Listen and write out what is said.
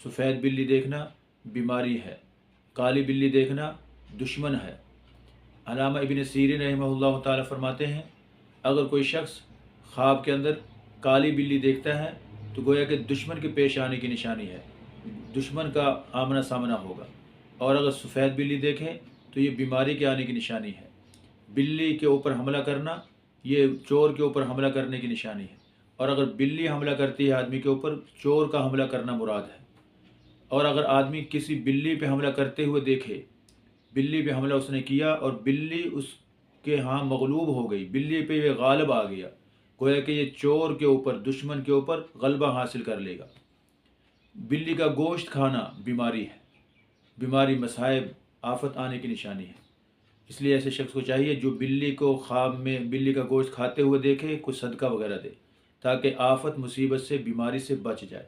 सफ़ेद बिल्ली देखना बीमारी है, काली बिल्ली देखना दुश्मन है। अल्लामा इब्न सीरीन रहमहुल्लाह ताला फरमाते हैं, अगर कोई शख्स ख्वाब के अंदर काली बिल्ली देखता है तो गोया कि दुश्मन के पेश आने की निशानी है, दुश्मन का आमना सामना होगा। और अगर सफ़ेद बिल्ली देखें तो ये बीमारी के आने की निशानी है। बिल्ली के ऊपर हमला करना ये चोर के ऊपर हमला करने की निशानी है। और अगर बिल्ली हमला करती है आदमी के ऊपर, चोर का हमला करना मुराद है। और अगर आदमी किसी बिल्ली पे हमला करते हुए देखे, बिल्ली पे हमला उसने किया और बिल्ली उसके यहाँ मगलूब हो गई, बिल्ली पे ये गालिब आ गया, गोया कि ये चोर के ऊपर, दुश्मन के ऊपर गलबा हासिल कर लेगा। बिल्ली का गोश्त खाना बीमारी है, बीमारी मसाइब आफत आने की निशानी है। इसलिए ऐसे शख्स को चाहिए जो बिल्ली को ख्वाब में बिल्ली का गोश्त खाते हुए देखे, कुछ सदका वगैरह दे, ताकि आफत मुसीबत से, बीमारी से बच जाए।